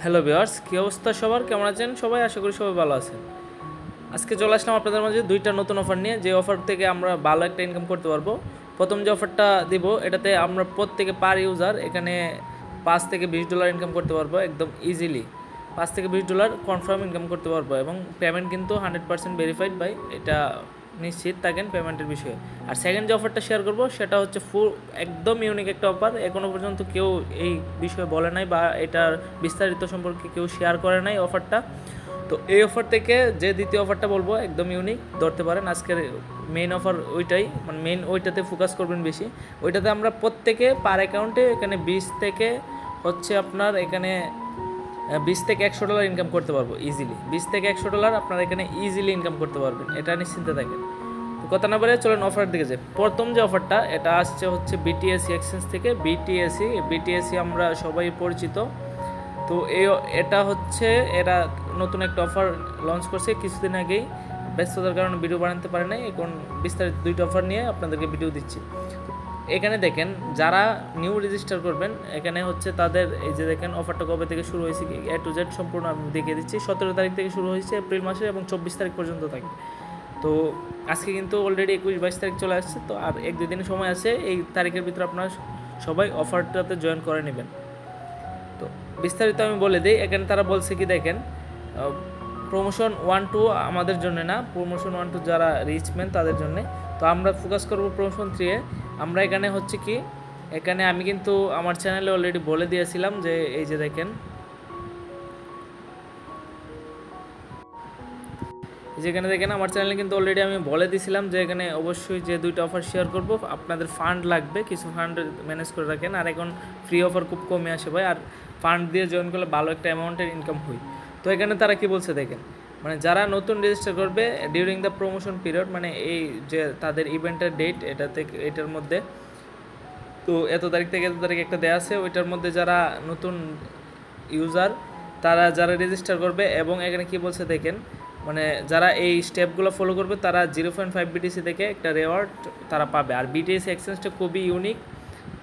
Hello viewers, কী অবস্থা সবার? কেমন আছেন সবাই? আশা করি সবাই ভালো আছেন। আজকে চলে আসলাম আপনাদের মাঝে দুইটা নতুন অফার নিয়ে, যে অফার থেকে আমরা ভালো একটা ইনকাম করতে পারবো। প্রথম যে অফারটা দিব, এটাতে আমরা প্রত্যেকে পার ইউজার এখানে $5 থেকে $20 ইনকাম করতে পারবো একদম ইজিলি। $5 থেকে $20 কনফার্ম ইনকাম করতে পারবো, এবং পেমেন্ট কিন্তু 100% ভেরিফাইড বাই, এটা নিশ্চিত থাকেন পেমেন্টের বিষয়ে। আর সেকেন্ড যে অফারটা শেয়ার করবো সেটা হচ্ছে একদম ইউনিক একটা অফার। এখনও পর্যন্ত কেউ এই বিষয়ে বলে নাই বা এটার বিস্তারিত সম্পর্কে কেউ শেয়ার করে নাই অফারটা। তো এই অফার থেকে যে দ্বিতীয় অফারটা বলবো একদম ইউনিক, ধরতে পারেন আজকের মেইন অফার ওইটাই, মানে মেইন ওইটাতে ফোকাস করবেন বেশি। ওইটাতে আমরা প্রত্যেকে পার অ্যাকাউন্টে এখানে 20 থেকে হচ্ছে আপনার এখানে $20 থেকে $100 ইনকাম করতে পারবো ইজিলি। $20 থেকে $100 আপনারা এখানে ইজিলি ইনকাম করতে পারবেন, এটা নিশ্চিন্তে থাকেন। তো কথা না বলে চলেন অফার দিকে যাই। প্রথম যে অফারটা, এটা আসছে হচ্ছে বিটিএসি এক্সচেঞ্জ থেকে। বিটিএসি আমরা সবাই পরিচিত। তো এটা হচ্ছে এরা নতুন একটা অফার লঞ্চ করছে কিছুদিন আগেই। ব্যস্ততার কারণে ভিডিও বানাতে পারে নাই, এখন বিস্তারিত দুইটা অফার নিয়ে আপনাদেরকে ভিডিও দিচ্ছি। এখানে দেখেন, যারা নিউ রেজিস্টার করবেন এখানে হচ্ছে তাদের এই যে দেখেন অফারটা কবে থেকে শুরু হয়েছে, কি A to Z সম্পূর্ণ আমি দেখিয়ে দিচ্ছি। 17 তারিখ থেকে শুরু হয়েছে এপ্রিল মাসে, এবং 24 তারিখ পর্যন্ত থাকে। তো আজকে কিন্তু অলরেডি 21-22 তারিখ চলে আসছে, তো আর 1-2 দিনের সময় আছে। এই তারিখের ভিতরে আপনারা সবাই অফারটাতে জয়েন করে নেবেন। তো বিস্তারিত আমি বলে দিই। এখানে তারা বলছে কি দেখেন, প্রমোশন 1-2 আমাদের জন্য না, প্রমোশন 1-2 যারা রিচম্যান তাদের জন্য। তো আমরা ফোকাস করব প্রমোশন 3-এ। আমরা এখানে হচ্ছে কি, এখানে আমি কিন্তু আমার চ্যানেলে অলরেডি বলে দিয়েছিলাম যে এই যে দেখেন, যেখানে দেখেন আমার চ্যানেলে কিন্তু অলরেডি আমি বলে দিয়েছিলাম যে এখানে অবশ্যই যে দুইটা অফার শেয়ার করব, আপনাদের ফান্ড লাগবে, কিছু ফান্ড ম্যানেজ করে রাখেন। আর এখন ফ্রি অফার খুব কমে আসে ভাই, আর ফান্ড দিয়ে জয়েন করলে ভালো একটা অ্যামাউন্টের ইনকাম হয়। তো এখানে তারা কি বলছে দেখেন, মানে যারা নতুন রেজিস্টার করবে ডিউরিং দ্য প্রমোশন পিরিয়ড, মানে এই যে তাদের ইভেন্টের ডেট এটার মধ্যে, তো এত তারিখ থেকে এত তারিখ একটা দেওয়া আছে, ওইটার মধ্যে যারা নতুন ইউজার তারা যারা রেজিস্টার করবে, এবং এখানে কি বলছে দেখেন, মানে যারা এই স্টেপগুলো ফলো করবে তারা 0.5 বিটিসি থেকে একটা রেওয়ার্ড তারা পাবে। আর বিটিএসি এক্সচেঞ্জটা খুবই ইউনিক,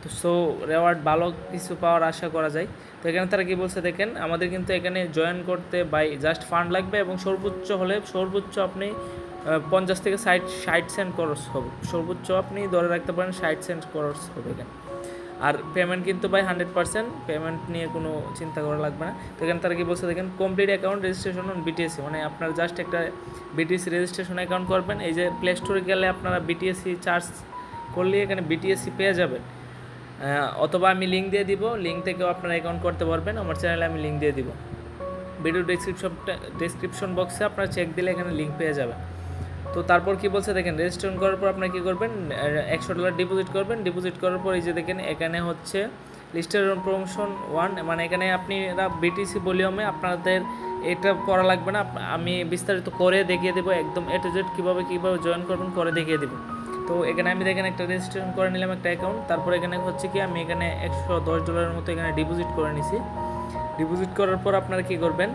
তো সো রেওয়ার্ড ভালো কিছু পাওয়ার আশা করা যায়। তো এখানে তারা কি বলছে দেখেন, আমাদের কিন্তু এখানে জয়েন করতে বাই জাস্ট ফান্ড লাগবে, এবং সর্বোচ্চ আপনি 50 থেকে 60 সেন্ট খরচ হবে। সর্বোচ্চ আপনি ধরে রাখতে পারেন 60 সেন্ট খরচ হবে এখানে। আর পেমেন্ট কিন্তু বাই 100%, পেমেন্ট নিয়ে কোনো চিন্তা করা লাগবে না। তো এখানে তারা কি বলছে দেখেন, কমপ্লিট অ্যাকাউন্ট রেজিস্ট্রেশন অন বিটিএসি, মানে আপনারা জাস্ট একটা বিটিএসি রেজিস্ট্রেশন অ্যাকাউন্ট করবেন। এই যে প্লে স্টোরে গেলে আপনারা বিটিএসি চার্জ করলে এখানে বিটিএসি পেয়ে যাবেন, অথবা আমি লিঙ্ক দিয়ে দিব, লিঙ্ক থেকেও আপনারা অ্যাকাউন্ট করতে পারবেন। আমার চ্যানেলে আমি লিঙ্ক দিয়ে দিব, ভিডিও ডেসক্রিপশন বক্সে আপনারা চেক দিলে এখানে লিঙ্ক পেয়ে যাবেন। তো তারপর কি বলছে দেখেন, রেজিস্ট্রেশন করার পর আপনারা কী করবেন, $100 ডিপোজিট করবেন। ডিপোজিট করার পর এই যে দেখেন এখানে হচ্ছে লিস্টেড প্রমোশন 1, মানে এখানে আপনারা বিটিসি ভলিউমে আপনাদের এটা করা লাগবে না, আমি বিস্তারিত করে দেখিয়ে দেবো, একদম A to Z কীভাবে জয়েন করবেন করে দেখিয়ে দেবো। তো এখানে আমি দেখেন একটা রেজিস্ট্রেশন করে নিলাম একটা অ্যাকাউন্ট। তারপর এখানে হচ্ছে কি, আমি এখানে $110 মতো এখানে ডিপোজিট করে নিছি। ডিপোজিট করার পর আপনারা কী করবেন,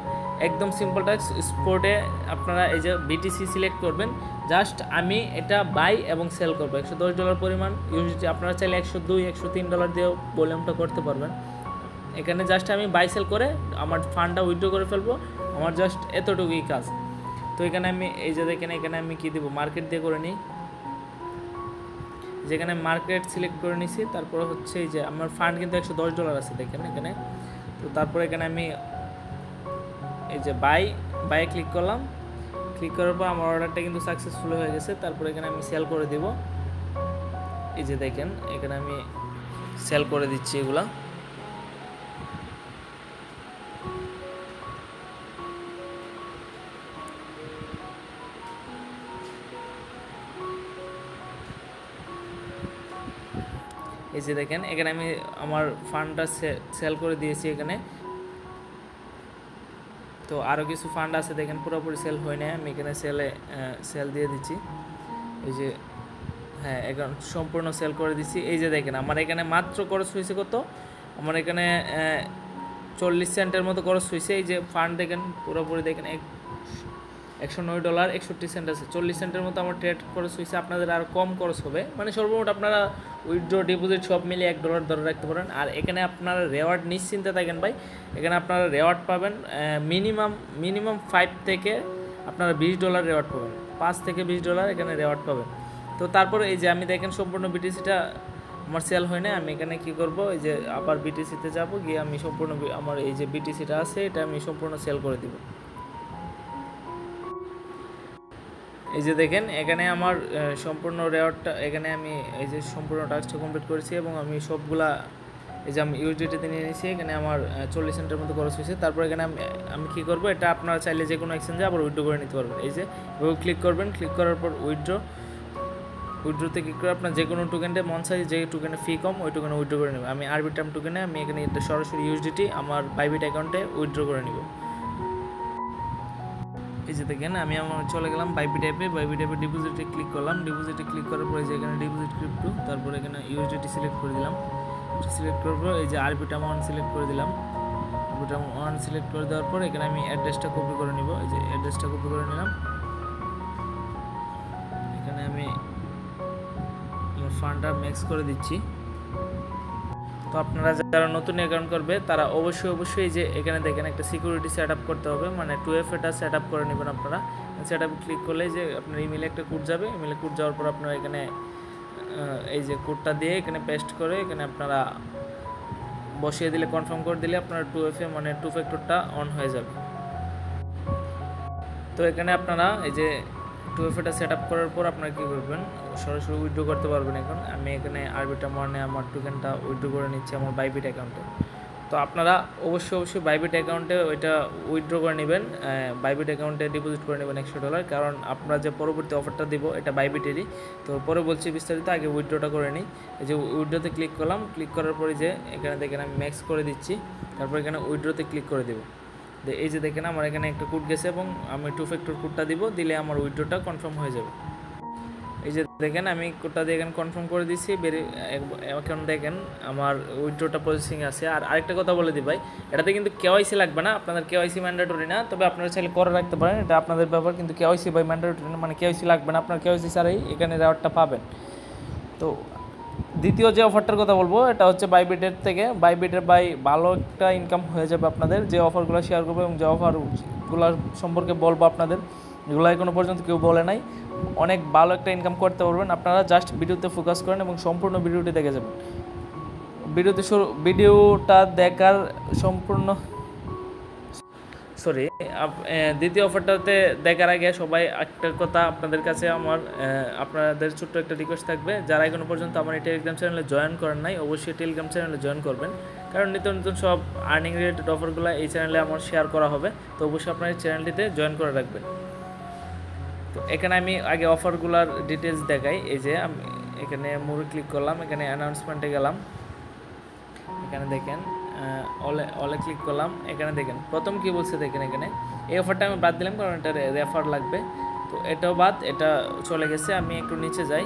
একদম সিম্পল টাস্ক, স্পটে আপনারা এই যে বিটিসি সিলেক্ট করবেন। জাস্ট আমি এটা বাই এবং সেল করবো $110 পরিমাণ ইউএসডি। আপনারা চাইলে $102-103 দিয়েও ভলিউমটা করতে পারবেন। এখানে জাস্ট আমি বাই সেল করে আমার ফান্ডটা উইথড্র করে ফেলবো, আমার জাস্ট এতটুকুই কাজ। তো এখানে আমি এই যে দেখেন, এখানে আমি কী দেবো, মার্কেট দিয়ে করে নিই। যেখানে মার্কেট সিলেক্ট করে নিছি, তারপরে হচ্ছে এই যে আমার ফান্ড কিন্তু $110 আছে দেখেন এখানে। তো তারপরে এখানে আমি এই যে বাই ক্লিক করলাম। ক্লিক করার পর আমার অর্ডারটা কিন্তু সাকসেসফুল হয়ে গেছে। তারপরে এখানে আমি সেল করে দিব। এই যে দেখেন এখানে আমি সেল করে দিচ্ছি এগুলা। এই যে দেখেন এখানে আমি আমার ফান্ডটা সেল করে দিয়েছি এখানে। তো আরও কিছু ফান্ড আছে দেখেন, পুরোপুরি সেল হয় না, আমি এখানে সেল দিয়ে দিচ্ছি। এই যে হ্যাঁ, এখন সম্পূর্ণ সেল করে দিচ্ছি। এই যে দেখেন আমার এখানে মাত্র খরচ হয়েছে কত, আমার এখানে 40 সেন্টের মতো খরচ হয়েছে। এই যে ফান্ড দেখেন পুরোপুরি দেখেন $109.61 আছে। 40 সেন্টের মতো আমার ট্রেড খরচ হয়েছে, আপনাদের আর কম খরচ হবে, মানে সর্বমোট আপনারা উইথড্র ডিপোজিট সব মিলিয়ে $1 ধরে রাখতে পারেন। আর এখানে আপনারা রেওয়ার্ড নিশ্চিন্তে থাকেন ভাই, এখানে আপনারা রেওয়ার্ড পাবেন মিনিমাম 5 থেকে আপনারা $20 রেওয়ার্ড পাবেন, $5 থেকে $20 এখানে রেওয়ার্ড পাবেন। তো তারপরে এই যে আমি দেখেন সম্পূর্ণ বিটিসিটা আমার সেল হয় না, আমি এখানে কি করব, এই যে আবার বিটিসিতে যাব, গিয়ে আমি সম্পূর্ণ আমার এই যে বিটিসিটা আছে এটা আমি সম্পূর্ণ সেল করে দিব। এই যে দেখেন এখানে আমার সম্পূর্ণ রেওয়ার্ডটা, এখানে আমি এই যে সম্পূর্ণ টাস্কটা কমপ্লিট করেছি এবং আমি সবগুলা এই যে আমি ইউএসডিটিতে নিয়ে নিয়েছি। এখানে আমার 40 সেন্টের মতো খরচ হয়েছে। তারপর এখানে আমি কী করবো, এটা আপনারা চাইলে যে কোনো এক্সচেঞ্জে আবার উইথড্র করে নিতে পারবেন। এই যে ক্লিক করবেন, ক্লিক করার পর উইথড্রোতে ক্লিক করে আপনার যে কোনো টোকেনটা মন চাই, যে টোকেনে ফি কম ওই টোকেনে উইথড্র করে নেবেন। আমি আরবিটার্ম টোকেনে আমি এখানে সরাসরি ইউএসডিটি আমার বাইবিট অ্যাকাউন্টে উইথড্র করে নেব। এই যে দেখেন আমি আমার চলে গেলাম বাইবিট অ্যাপে ডিপোজিটে ক্লিক করলাম। ডিপোজিটে ক্লিক করার পরে যে এখানে ডিপোজিট ক্রিপ্টো, তারপরে এখানে ইউএসডিটি সিলেক্ট করে দিলাম। সিলেক্ট করার পর এই যে আরবিটার্ম 1 সিলেক্ট করে দিলাম। আরবিটার্ম 1 সিলেক্ট করে দেওয়ার পর এখানে আমি অ্যাড্রেসটা কপি করে নিব। এই যে অ্যাড্রেসটা কপি করে নিলাম। এখানে আমি ফান্ডটা ম্যাক্স করে দিচ্ছি। তো আপনারা যারা নতুন অ্যাকাউন্ট করবে তারা অবশ্যই যে এখানে দেখেন একটা সিকিউরিটি সেট আপ করতে হবে, মানে 2FA এটা সেট আপ করে নেবেন আপনারা। সেট আপ ক্লিক করলে যে আপনার ইমেলে একটা কোড যাবে, ইমেলে কোড যাওয়ার পর আপনারা এখানে এই যে কোডটা দিয়ে এখানে পেস্ট করে এখানে আপনারা বসিয়ে দিলে, কনফার্ম করে দিলে আপনার 2FA মানে 2 ফ্যাক্টরটা অন হয়ে যাবে। তো এখানে আপনারা এই যে 2FA সেট আপ করার পর আপনারা কী করবেন, সরাসরি উইথড্র করতে পারবেন। এখন আমি এখানে আরবিটার্ম 1-এ আমার টোকেনটা উইথড্র করে নিচ্ছি আমার বাইবিট অ্যাকাউন্টে। তো আপনারা অবশ্যই বাইবিট অ্যাকাউন্টে ওইটা উইথড্র করে নেবেন, বাইবিট অ্যাকাউন্টে ডিপোজিট করে নেবেন $100, কারণ আপনারা যে পরবর্তী অফারটা দিব এটা বাইবিটেরই। তো পরে বলছি বিস্তারিত, আগে উইথড্রটা করে নিই। এই যে উইথড্রতে ক্লিক করলাম, ক্লিক করার পরে যে এখানে দেখেন আমি ম্যাক্স করে দিচ্ছি, তারপর এখানে উইথড্রতে ক্লিক করে দেবো। এই যে দেখেন আমার এখানে একটা কোড গেছে এবং আমি 2 ফ্যাক্টর কোডটা দিব, দিলে আমার উইথড্রটা কনফার্ম হয়ে যাবে। এই যে দেখেন আমি কোডটা দিয়ে এখানে কনফার্ম করে দিয়েছি। এখন দেখেন আমার উইথড্রটা প্রসেসিং আছে। আর আরেকটা কথা বলে দিই ভাই, এটাতে কিন্তু কেওয়াইসি লাগবে না, আপনাদের কেওয়াইসি ম্যান্ডেটরি না, তবে আপনারা চাইলে করে রাখতে পারেন, এটা আপনাদের ব্যাপার। কিন্তু কেওয়াইসি ভাই ম্যান্ডেটরি না, মানে কেওয়াইসি লাগবে না, আপনার কেওয়াইসি ছাড়াই এখানে রেওয়ার্ডটা পাবেন। তো দ্বিতীয় যে অফারটার কথা বলবো এটা হচ্ছে বাইবিটের থেকে। বাইবিটের ভালো একটা ইনকাম হয়ে যাবে আপনাদের, যে অফারগুলো শেয়ার করবো এবং যে অফারগুলো সম্পর্কে বলবো আপনাদের, এগুলো এখনো পর্যন্ত কেউ বলে নাই। অনেক ভালো একটা ইনকাম করতে পারবেন আপনারা, জাস্ট ভিডিওতে ফোকাস করেন এবং সম্পূর্ণ ভিডিওটি দেখে যাবেন। ভিডিওটা দেখার সম্পূর্ণ দ্বিতীয় অফারটাতে দেখার আগে সবাই একটা কথা আপনাদের কাছে আপনাদের ছোট্ট একটা রিকোয়েস্ট থাকবে, যারা এখনো পর্যন্ত আমার এই টেলিগ্রাম চ্যানেলে জয়েন করেন নাই অবশ্যই টেলিগ্রাম চ্যানেলে জয়েন করবেন, কারণ নিত্য নতুন সব আর্নিং রিলেটেড অফারগুলো এই চ্যানেলে আমার শেয়ার করা হবে। তো অবশ্যই আপনার এই চ্যানেলটিতে জয়েন করে রাখবেন। তো এখানে আমি আগে অফারগুলোর ডিটেলস দেখাই। এই যে আমি এখানে মোরে ক্লিক করলাম, এখানে অ্যানাউন্সমেন্টে গেলাম, এখানে দেখেন অলে ক্লিক করলাম। এখানে দেখেন প্রথম কি বলছে, দেখেন এখানে এই অফারটা আমি বাদ দিলাম কারণ এটা রেফার লাগবে। তো এটাও বাদ, এটা চলে গেছে। আমি একটু নিচে যাই,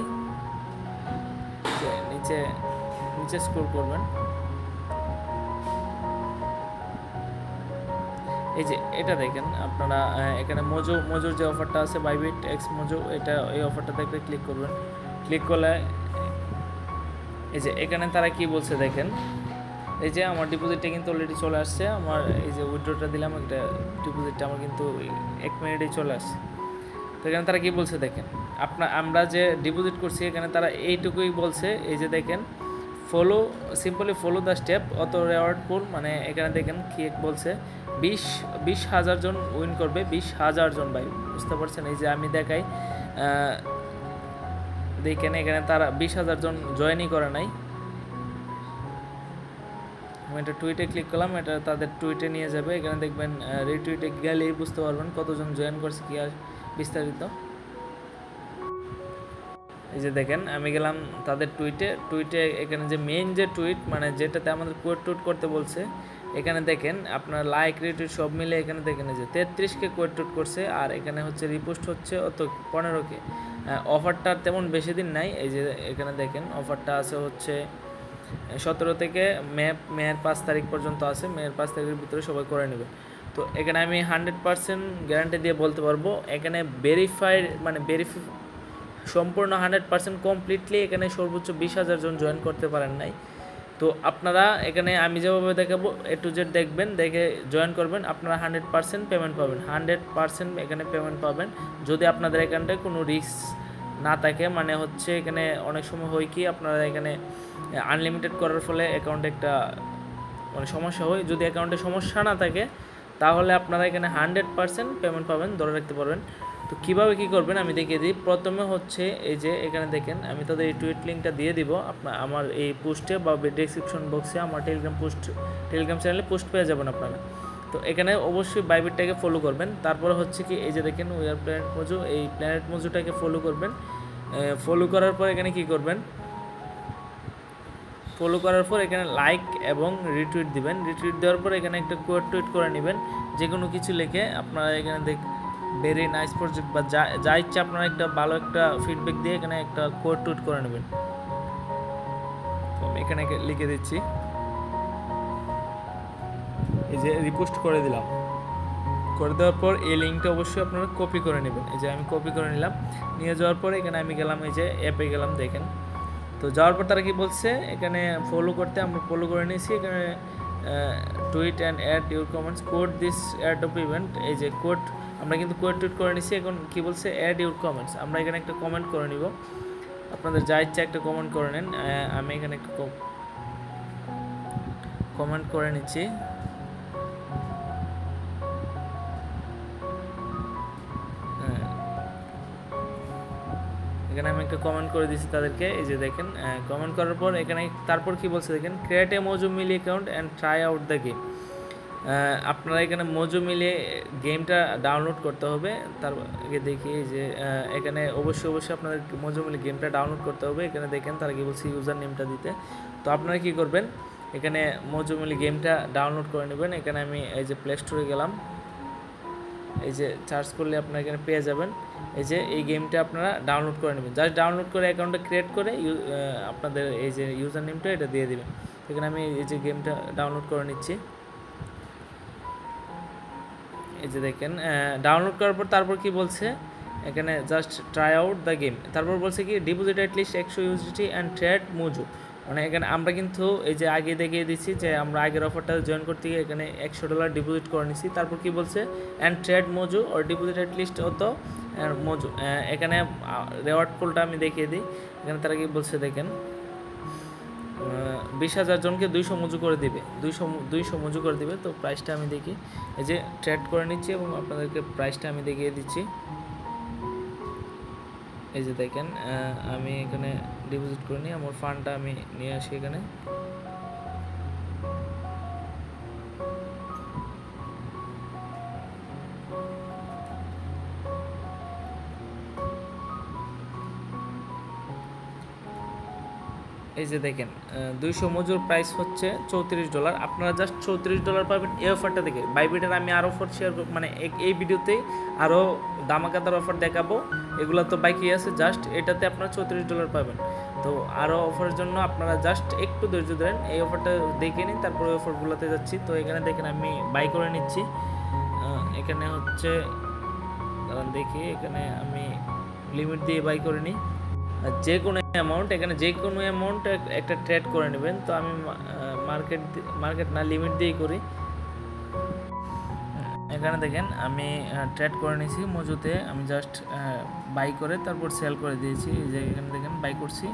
নিচে স্ক্রল করবেন। এই যে এটা দেখেন আপনারা এখানে মোজোর যে অফারটা আছে বাইবিট এক্স মোজো, এটা এই অফারটাতে একটা ক্লিক করবেন। ক্লিক করলে এই যে এখানে তারা কি বলছে দেখেন, এই যে আমার ডিপোজিটটা কিন্তু অলরেডি চলে আসছে। আমার এই যে উইথড্রটা দিলাম, একটা ডিপোজিটটা আমার কিন্তু 1 মিনিটেই চলে আসছে। তো এখানে তারা কি বলছে দেখেন, আমরা যে ডিপোজিট করছি এখানে তারা এইটুকুই বলছে। এই যে দেখেন সিম্পলি ফলো দ্য স্টেপ অত রেওয়ার্ড পুল, মানে এখানে দেখেন কি বলছে 20,000 জন উইন করবে, 20,000 জন ভাই, বুঝতে পারছেন। এই যে আমি দেখাই দেখেন এখানে তারা 20,000 জন জয়েনই করে নাই। আমি এটা টুইটে ক্লিক করলাম, এটা তাদের টুইটে নিয়ে যাবে। এখানে দেখবেন রিটুইটে গেলেই বুঝতে পারবেন কতজন জয়েন করছে কি আর বিস্তারিত। এই যে দেখেন আমি গেলাম তাদের টুইটে এখানে যে মেইন যে টুইট, মানে যেটাতে আমাদের কোড টুইট করতে বলছে, এখানে দেখেন আপনার লাইক রিটুইট সব মিলে এখানে দেখেন যে 33কে কোড টুইট করছে, আর এখানে হচ্ছে রিপোস্ট হচ্ছে অত 15কে। অফারটা তেমন বেশি দিন নাই। এই যে এখানে দেখেন অফারটা আছে হচ্ছে 17 থেকে মেয়ের 5 তারিখ পর্যন্ত আছে, মেয়ের 5 তারিখের ভিতরে সবাই করে নেবে। তো এখানে আমি 100% গ্যারান্টি দিয়ে বলতে পারবো, এখানে ভেরিফাইড মানে সম্পূর্ণ 100% কমপ্লিটলি এখানে সর্বোচ্চ 20,000 জন জয়েন করতে পারেন নাই। তো আপনারা এখানে আমি যেভাবে দেখাবো A to Z দেখবেন, দেখে জয়েন করবেন, আপনারা 100% পেমেন্ট পাবেন, 100% এখানে পেমেন্ট পাবেন। যদি আপনাদের এখানটায় কোনো রিস্ক না থাকে, মানে হচ্ছে এখানে অনেক সময় হয় কি আপনারা এখানে আনলিমিটেড করার ফলে অ্যাকাউন্টে একটা মানে সমস্যা হয়, যদি অ্যাকাউন্টে সমস্যা না থাকে তাহলে আপনারা এখানে 100% পেমেন্ট পাবেন, ধরে রাখতে পারবেন। তো কীভাবে কী করবেন আমি দেখিয়ে দিই। প্রথমে হচ্ছে এই যে এখানে দেখেন আমি তাদের এই টুইট লিঙ্কটা দিয়ে দিব আমার এই পোস্টে বা ডেসক্রিপশন বক্সে, আমার টেলিগ্রাম চ্যানেলে পোস্ট পেয়ে যাবেন আপনারা। তো এখানে অবশ্যই বাইবিটটাকে ফলো করবেন। তারপরে হচ্ছে কি এই যে দেখেন উই আর প্ল্যানেট মজু, এই প্ল্যানেট মজুটাকে ফলো করবেন। ফলো করার পর এখানে কি করবেন, ফলো করার পর এখানে লাইক এবং রিটুইট দিবেন। রিটুইট দেওয়ার পর এখানে একটা কোড টুইট করে নেবেন, যে কোনো কিছু লিখে আপনারা এখানে ভেরি নাইস প্রজেক্ট বা যা ইচ্ছা আপনারা একটা ভালো একটা ফিডব্যাক দিয়ে এখানে একটা কোড টুইট করে নেবেন। আমি এখানে লিখে দিচ্ছি, এই যে রিপোস্ট করে দিলাম। করে দেওয়ার পর এই লিঙ্কটা অবশ্যই আপনারা কপি করে নেবেন। এই যে আমি কপি করে নিলাম, নিয়ে যাওয়ার পরে এখানে আমি গেলাম এই যে অ্যাপে গেলাম, দেখেন। তো যাওয়ার পর তারা কি বলছে এখানে ফলো করতে, আমরা ফলো করে নিয়েছি। এখানে tweet and add your comments code this add of event, এই যে কোড আমরা কিন্তু কোড টুইট করে নিয়েছি। এখন কি বলছে অ্যাড ইউর কমেন্টস, আমরা এখানে একটা কমেন্ট করে নিব। আপনাদের যা ইচ্ছা একটা কমেন্ট করে নেন, আমি এখানে একটা কমেন্ট করে নিচ্ছি। এখানে আমি একটা কমেন্ট করে দিয়েছি তাদেরকে, এই যে দেখেন কমেন্ট করার পর এখানে তারপর কি বলছে দেখেন, create a Mojo Mili account and try out the game. আপনারা এখানে মোজো মিলে গেমটা ডাউনলোড করতে হবে। তার আগে দেখি যে এখানে অবশ্যই আপনাদের মোজো মিলে গেমটা ডাউনলোড করতে হবে। এখানে দেখেন তারা কি বলছে ইউজার নেমটা দিতে। তো আপনারা কি করবেন, এখানে মোজো মিলে গেমটা ডাউনলোড করে নেবেন। এখানে আমি এই যে প্লে স্টোরে গেলাম, এই যে সার্চ করলে আপনারা এখানে পেয়ে যাবেন। এই যে এই গেমটা আপনারা ডাউনলোড করে নেবেন, জাস্ট ডাউনলোড করে অ্যাকাউন্টটা ক্রিয়েট করে আপনাদের এই যে ইউজার নেমটা এটা দিয়ে দেবেন। এখানে আমি এই যে গেমটা ডাউনলোড করে নিচ্ছি। এই যে দেখেন ডাউনলোড করার পর তারপর কি বলছে এখানে just try out the game. তারপর বলছে কি deposit at least 100 USDT and trade Mojo. মানে এখানে আমরা কিন্তু এই যে আগে দেখিয়ে দিচ্ছি যে আমরা আগের অফারটা জয়েন করতে গিয়ে এখানে $100 ডিপোজিট করে নিছি। তারপর কি বলছে and trade Mojo or deposit at least অত মোজো। এখানে রেওয়ার্ড পোলটা আমি দেখিয়ে দিই। এখানে তারা কি বলছে দেখেন 20,000 জনকে 200 মজু করে দিবে, 200 মজু করে দিবে। তো প্রাইসটা আমি দেখি, এই যে ট্রেড করে নিচ্ছি এবং আপনাদেরকে প্রাইসটা আমি দেখিয়ে দিচ্ছি। এই যে দেখেন আমি এখানে ডিপোজিট করে নিই, আমার ফান্ডটা আমি নিয়ে আসি এখানে। এই যে দেখেন 200 মজুর প্রাইস হচ্ছে $34। আপনারা জাস্ট $34 পাবেন এই অফারটা থেকে। বাইবিটের আমি আরও অফার শেয়ার মানে এই ভিডিওতেই আরও দামাকাদার অফার দেখাবো, এগুলো তো বাকি আছে। জাস্ট এটাতে আপনারা $34 পাবেন। তো আরও অফারের জন্য আপনারা জাস্ট একটু ধৈর্য ধরেন, এই অফারটা দেখে নিন, তারপরে ওই অফারগুলোতে যাচ্ছি। তো এখানে দেখেন আমি বাই করে নিচ্ছি। এখানে হচ্ছে দেখি এখানে আমি লিমিট দিয়ে বাই করে নিই, যে কোনো অ্যামাউন্ট, এখানে যে কোনো অ্যামাউন্ট একটা ট্রেড করে নেবেন। তো আমি মার্কেট না লিমিট দিয়েই করি। এখানে দেখেন আমি ট্রেড করে নিয়েছি মজুতে, আমি জাস্ট বাই করে তারপর সেল করে দিয়েছি। এই যে এখানে দেখেন বাই করছি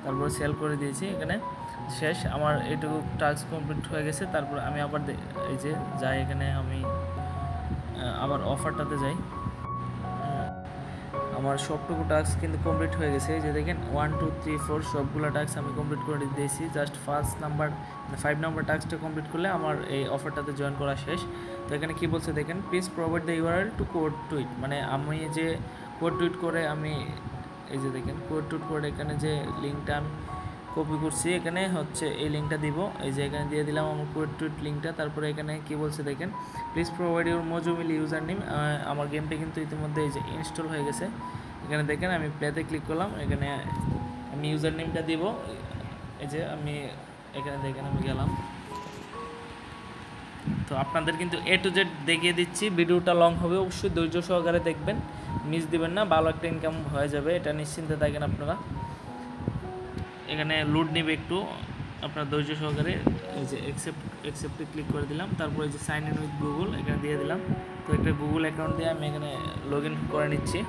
তারপর সেল করে দিয়েছি। এখানে শেষ, আমার এইটুকু টাস্ক কমপ্লিট হয়ে গেছে। তারপর আমি আবার এই যে যাই, এখানে আমি আবার অফারটাতে যাই। আমার সবটুকু টাস্ক কিন্তু কমপ্লিট হয়ে গেছে। যে দেখেন 1 2 3 4 সবগুলো টাস্ক আমি কমপ্লিট করে দিয়েছি। জাস্ট 5 নাম্বার টাস্কটা কমপ্লিট করলে আমার এই অফারটাতে জয়েন করা শেষ। তো এখানে কি বলছে দেখেন please provide the URL two code tweet. মানে আমি যে কোড টুইট করে আমি এই যে দেখেন কোড টুইট করে এখানে যে লিঙ্কটা আমি কপি করছি, এখানে হচ্ছে এই লিঙ্কটা দিব। এই যে এখানে দিয়ে দিলাম আমার কোড টুইট লিঙ্কটা। তারপরে এখানে কি বলছে দেখেন please provide your Mojo Mili user name. আমার গেমটা কিন্তু ইতিমধ্যে এই যে ইনস্টল হয়ে গেছে। এখানে দেখেন আমি প্লেতে ক্লিক করলাম, এখানে আমি ইউজার নেমটা দিব। এই যে আমি এখানে দেখেন আমি গেলাম। তো আপনাদের কিন্তু A to Z দেখিয়ে দিচ্ছি, ভিডিওটা লং হবে, অবশ্যই ধৈর্য সহকারে দেখবেন, মিস দিবেন না, ভালো একটা ইনকাম হয়ে যাবে, এটা নিশ্চিন্তে থাকেন আপনারা। এখানে লোড নেবে একটু, আপনার ধৈর্য সহকারে। এই যে অ্যাকসেপ্টে ক্লিক করে দিলাম, তারপরে যে সাইন ইন উইথ গুগল এখানে দিয়ে দিলাম। তো একটা গুগল অ্যাকাউন্ট দিয়ে আমি এখানে লগ ইন করে নিচ্ছি।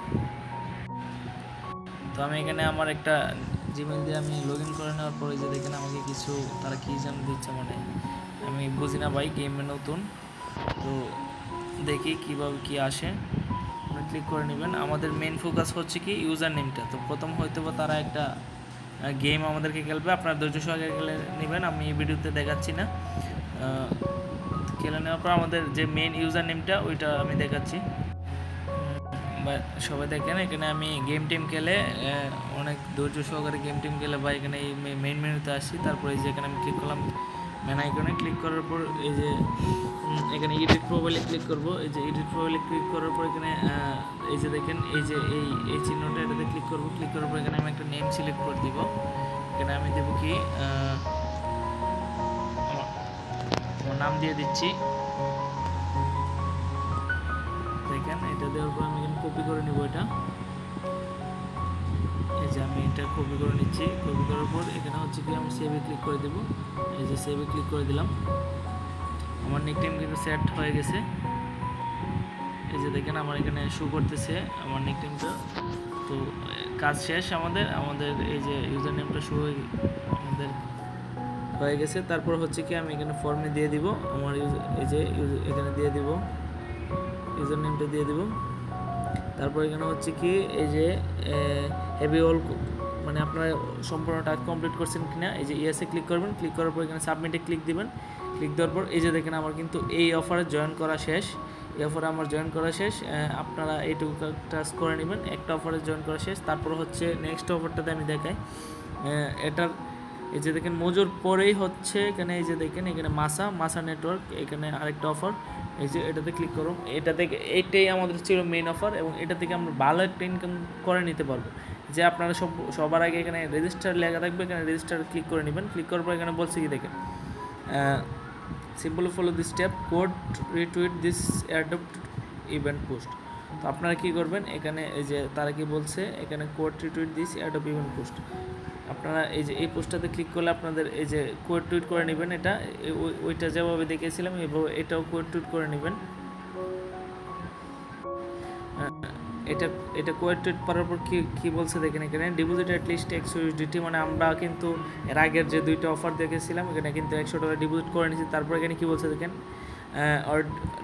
তো আমি এখানে আমার একটা জিমেল দিয়ে আমি লগ ইন করে নেওয়ার পরে যে দেখেন আমাকে কিছু তারা কী যেন দিচ্ছে, মানে আমি বুঝি না ভাই, গেমে নতুন, তো দেখি কীভাবে কী আসে। আপনি ক্লিক করে নেবেন। আমাদের মেন ফোকাস হচ্ছে কি ইউজার নেমটা। তো প্রথম হয়তো বা তারা একটা গেম আমাদেরকে খেলবে, আপনার ধৈর্য সহকারে খেলে নেবেন, আমি এই ভিডিওতে দেখাচ্ছি না। খেলে নেওয়ার পর আমাদের যে মেন ইউজার নেমটা ওইটা আমি দেখাচ্ছি। সবাই দেখেন এখানে আমি গেম টিম খেলে অনেক ধৈর্য সহকারে গেম টিম খেলে বা এখানে এই মেইন মেনুতে আসি। তারপরে এই যে এখানে আমি ক্লিক করলাম মেন আইকনে, ক্লিক করার পর এই যে এখানে এডিট প্রোফাইলে ক্লিক করব। এই যে এডিট প্রোফাইলে ক্লিক করার পর এখানে এই যে দেখেন এই যে এই চিহ্নটা, এটাতে ক্লিক করব। ক্লিক করার পর এখানে আমি একটা নেম সিলেক্ট করে দিব। এখানে আমি দেবো কি আমার নাম দিয়ে দিচ্ছি। দেখেন এটা দেওয়ার পর আমি এখানে কপি করে নেব এটা। এই যে আমি এটা কপি করে নিচ্ছি। কপি করার পর এখানে হচ্ছে কি আমি সেভে ক্লিক করে দেব। এই যে সেভে ক্লিক করে দিলাম, আমার নিকনেম কিন্তু সেট হয়ে গেছে। এই যে দেখেন আমার এখানে শো করতেছে আমার নিকনেমটা। তো কাজ শেষ আমাদের এই যে ইউজার নেমটা শো আমাদের হয়ে গেছে। তারপর হচ্ছে কি আমি এখানে ফর্মে দিয়ে দিব আমার এই যে এখানে দিয়ে দিব ইউজার নেমটা দিয়ে দিব। তারপর এখানে হচ্ছে কি এই যে হেভি অল, মানে আপনারা সম্পূর্ণ টাস্ক কমপ্লিট করছেন কিনা, এই যে ইয়েসে ক্লিক করবেন। ক্লিক করার পর এখানে সাবমিটে ক্লিক দিবেন। ক্লিক দেওয়ার পর এই যে দেখেন আমার কিন্তু এই অফারে জয়েন করা শেষ। এই অফারে আমার জয়েন করা শেষ। আপনারা এইটুকু টাস্ক করে নেবেন, একটা অফারে জয়েন করা শেষ। তারপর হচ্ছে নেক্সট অফারটাতে আমি দেখাই। এটার এই যে দেখেন মজুর পরেই হচ্ছে এখানে এই যে দেখেন এখানে মাসা নেটওয়ার্ক, এখানে আরেকটা অফার, এই যে এটাতে ক্লিক করুন। এটা থেকে এইটাই আমাদের ছিল মেইন অফার এবং এটা থেকে আমরা ভালো একটা ইনকাম করে নিতে পারবো। যে আপনারা সবার আগে এখানে রেজিস্টার লেখা থাকবে, এখানে রেজিস্টার ক্লিক করে নেবেন। ক্লিক করার পর এখানে বলছে কি দেখেন simply follow this step, code retweet this adopt event post. তো আপনারা কী করবেন এখানে এই যে তারা কি বলছে এখানে code retweet this adopt event post, আপনারা এই যে এই পোস্টটাতে ক্লিক করলে আপনাদের এই যে কোড টুইট করে নেবেন। এটা ওইটা যেভাবে দেখিয়েছিলাম এইভাবে এটাও কোড টুইট করে নেবেন। এটা কোড টুইট করার পর কি বলছে দেখেন এখানে ডিপোজিট অ্যাট লিস্ট $100, মানে আমরা কিন্তু এর আগের যে দুইটা অফার দেখেছিলাম এখানে কিন্তু $100 ডিপোজিট করে নিয়েছি। তারপর এখানে কি বলছে দেখেন or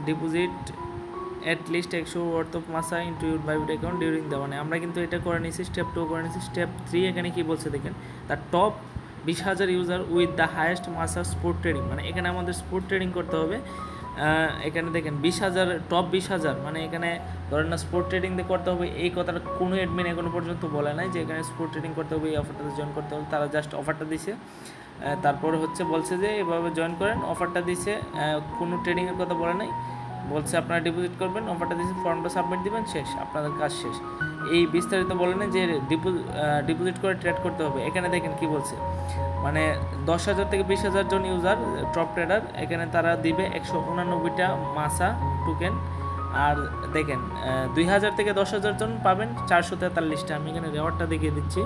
deposit at least 100 worth of Masa into your Bybit account during the, মানে আমরা কিন্তু এটা করে নিয়েছি। স্টেপ 2 করে নিয়েছি। স্টেপ 3 এখানে কি বলছে দেখেন the top 20,000 user with the highest মাসা স্পোর্ট ট্রেডিং, মানে এখানে আমাদের স্পোর্ট ট্রেডিং করতে হবে। এখানে দেখেন 20,000 টপ 20,000, মানে এখানে ধরেন না স্পোর্ট ট্রেডিং দিয়ে করতে হবে, এই কথাটা কোনো অ্যাডমিন এখনো পর্যন্ত বলে নাই যে এখানে স্পোর্ট ট্রেডিং করতে হবে, এই অফারটাতে জয়েন করতে হবে। তারা জাস্ট অফারটা দিছে। তারপরে হচ্ছে বলছে যে এভাবে জয়েন করেন, অফারটা দিছে, কোনো ট্রেডিংয়ের কথা বলে নাই, বলছে আপনারা ডিপোজিট করবেন, অফারটা দিয়েছে, ফর্মটা সাবমিট দিবেন, শেষ, আপনাদের কাজ শেষ। এই বিস্তারিত বলে না যে ডিপোজিট করে ট্রেড করতে হবে। এখানে দেখেন কি বলছে, মানে 10,000 থেকে 20,000 জন ইউজার টপ ট্রেডার, এখানে তারা দিবে 189টা মাসা টোকেন। আর দেখেন 2,000 থেকে 10,000 জন পাবেন 443টা। আমি এখানে রেওয়ার্ডটা দেখিয়ে দিচ্ছি।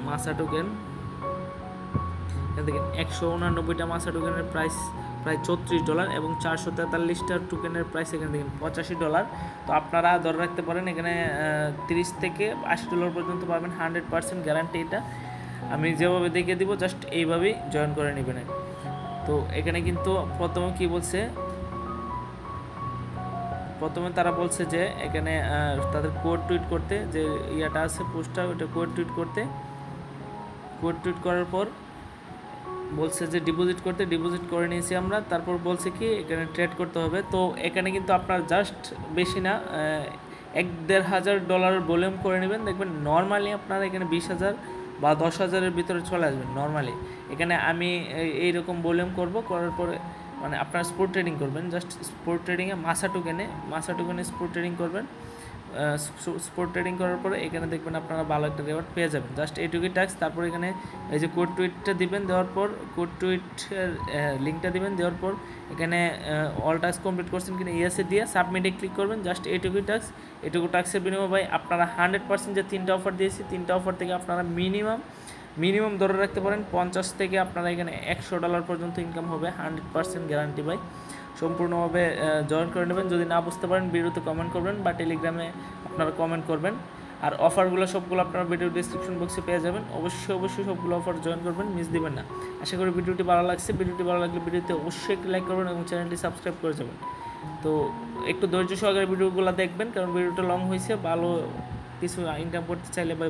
মাসা টোকেন দেখেন 189টা মাসা টোকেনের প্রাইস প্রায় $34 এবং 443টা টোকেনের প্রাইস এখানে দেখেন $85। তো আপনারা ধরে রাখতে পারেন এখানে $30 থেকে $80 পর্যন্ত পাবেন, 100% গ্যারান্টি। এটা আমি যেভাবে দেখিয়ে দিব জাস্ট এইভাবেই জয়েন করে নেবেন। তো এখানে কিন্তু প্রথমে কি বলছে, প্রথমে তারা বলছে যে এখানে তাদের কোড টুইট করতে, যে ইয়াটা আছে পোস্টটা, ওইটা কোড টুইট করতে, কোড টুইট করার পর বলছে যে ডিপোজিট করতে, ডিপোজিট করে নিয়েছি আমরা। তারপর বলছে কি এখানে ট্রেড করতে হবে। তো এখানে কিন্তু আপনার জাস্ট বেশি না $1,500 ভলিউম করে নেবেন, দেখবেন নর্মালি আপনারা এখানে 20,000 বা 10,000-এর ভিতরে চলে আসবেন নর্মালি। এখানে আমি এইরকম ভলিউম করব, করার পরে মানে আপনারা স্পোর্ট ট্রেডিং করবেন, জাস্ট স্পোর্ট ট্রেডিংয়ে মাসা টোকেনে স্পোর্ট ট্রেডিং করবেন। স্পোর্ট ট্রেডিং করার পরে এখানে দেখবেন আপনারা ভালো একটা রেওয়ার্ড পেয়ে যাবেন। জাস্ট এইটুকুই টাস্ক। তারপর এখানে এই যে কোড টুইটটা দিবেন, দেওয়ার পর কোড টুইটের লিঙ্কটা দিবেন, দেওয়ার পর এখানে অল টাস্ক কমপ্লিট করছেন কিনা ইয়েসে দিয়ে সাবমিটে ক্লিক করবেন। জাস্ট এইটুকুই টাস্ক। এটুকু টাস্কের বিনিময়ে ভাই আপনারা 100% যে 3টা অফার দিয়েছি 3টা অফার থেকে আপনারা মিনিমাম ধরে রাখতে পারেন 50 থেকে আপনারা এখানে $100 পর্যন্ত ইনকাম হবে। 100% গ্যারান্টি ভাই। সম্পূর্ণভাবে জয়েন করে নেবেন। যদি না বুঝতে পারেন ভিডিওতে কমেন্ট করবেন বা টেলিগ্রামে আপনারা কমেন্ট করবেন। আর অফারগুলো সবগুলো আপনারা ভিডিও ডিসক্রিপশন বক্সে পেয়ে যাবেন। অবশ্যই সবগুলো অফার জয়েন করবেন, মিস দিবেন না। আশা করি ভিডিওটি ভালো লাগছে। ভিডিওটি ভালো লাগলে ভিডিওতে অবশ্যই একটি লাইক করবেন এবং চ্যানেলটি সাবস্ক্রাইব করে যাবেন। তো একটু ধৈর্য সহকারে ভিডিওগুলো দেখবেন, কারণ ভিডিওটা লং হয়েছে। ভালো কিছু ইনকাম করতে চাইলে ভাই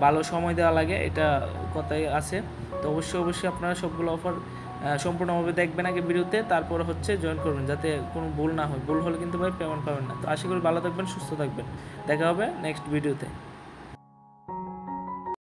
ভালো সময় দেওয়া লাগে, এটা কথাই আছে। তো অবশ্যই আপনারা সবগুলো অফার সম্পূর্ণভাবে দেখবেন আগে ভিডিওতে, তারপর হচ্ছে জয়েন করবেন, যাতে কোনো ভুল না হয়। ভুল হলে কিন্তু ভাই পেমেন্ট পাবেন না। তো আশা করি ভালো থাকবেন, সুস্থ থাকবেন। দেখা হবে নেক্সট ভিডিওতে।